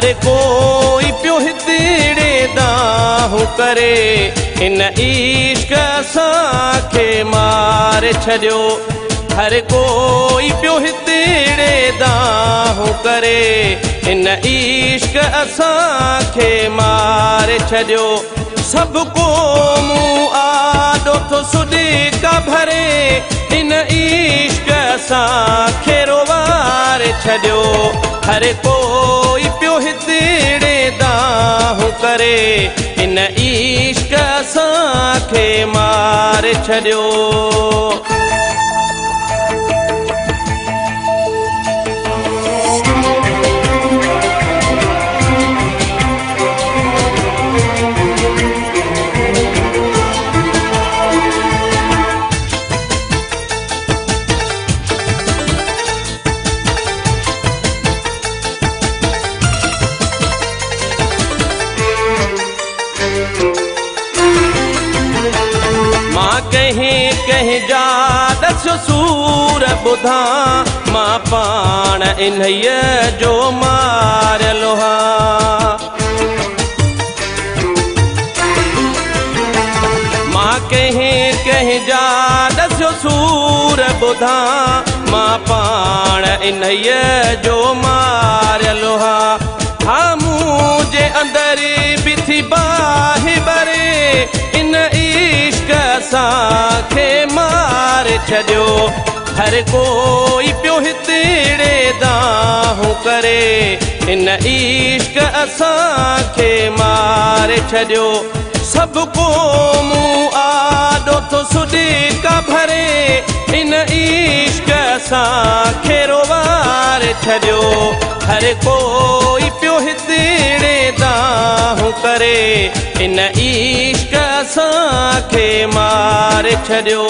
हर कोई पियो हितड़े दाहूं करे इन इश्क असांखे मारे छॾियो। हर कोई पियो हितड़े दाहूं करे इन इश्क असांखे मारे छॾियो। सब क़ौमूं आॾो थो सुॾिका भरे इन इश्क असांखे रोवारे छॾियो। हर कोई पियो हितड़े दाहूं करे इन इश्क असांखे मारे छॾियो। कहीं जा दस्यो सूर ॿुधा मां पाण इन्हीअ जो मारियलु आहियां। मां कहीं जा दस्यो सूर ॿुधा मां पाण इन्हीअ जो मारियलु आहियां। हा मुंहिंजे अंदरि बि थी बाहि भरे इन इश्क असांखे मारे छॾियो। हर कोई पियो हितड़े दाहूं करे इन इश्क असांखे मारे छॾियो। सब क़ौमूं आॾो थो सुॾिका भरे इन इश्क असांखे रोवारे छॾियो। हर कोई पियो हितड़े दाहूं करे इन इश्क असांखे मारे छॾियो।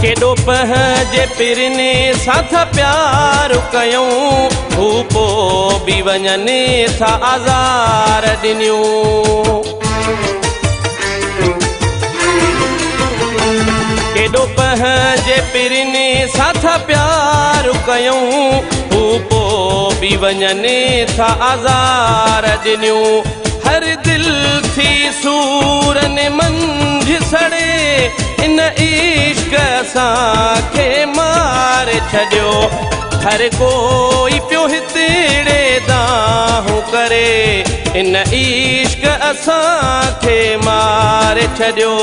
केॾो पंहिंजे पिरने साथ प्यार कयूं हू पोइ बि वञनि था आज़ार ॾिनियूं। केॾो पंहिंजे पिरने साथ प्यार कयूं हू पोइ बि वञनि था आज़ार ॾिनियूं। हर दिल थी सूरन मंझि सड़े इन इश्क असांखे मारे छॾियो। हर कोई पियो हितड़े दाहूं करे इन इश्क असांखे मारे छॾियो।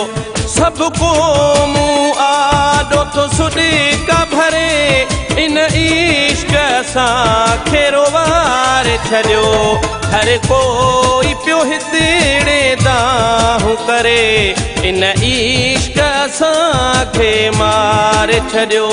सब क़ौमूं आॾो थो सुॾिका भरे इन इश्क असांखे रोवारे छॾियो। हर कोई पियो हितड़े दाहूं करे इन इश्क असांखे मारे छॾियो।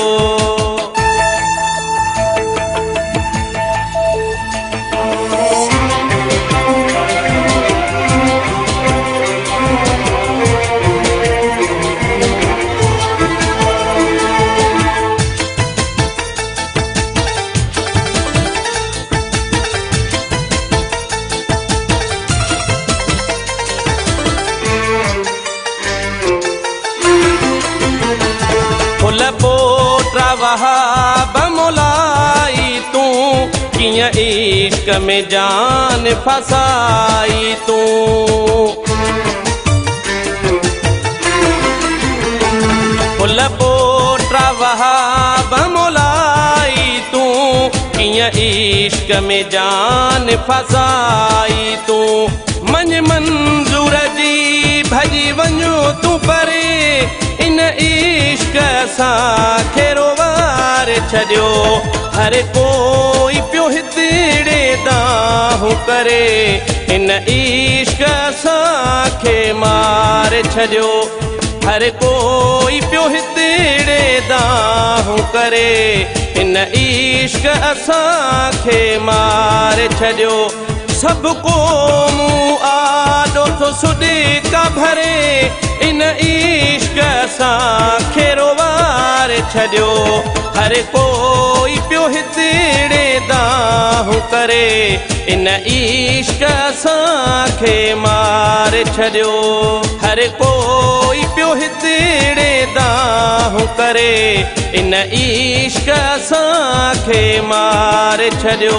वहाब मोलाई तूं कीअं इश्क में जान फसाई तूं। फुल पोट्रा वहाब मोलाई तूं कीअं इश्क में जान फसाई तूं। मंझ मंज़ूर जी भॼी वञो तूं परे इन इश्क असांखे रोवारे छॾियो। हर कोई पियो हितड़े दाहूं करे इन इश्क असांखे मारे छॾियो। हर कोई पियो हिते दाहूं करे इन इश्क असांखे मारे छॾियो सभु क़ौमूं आॾो थो सुॾिका भरे इन इश्क असांखे रोवारे छॾियो हर कोई पियो हितड़े दाहूं करे इन इश्क असांखे मारे छॾियो हर कोई पियो हितड़े दाहूं करे इन इश्क असांखे मारे छॾियो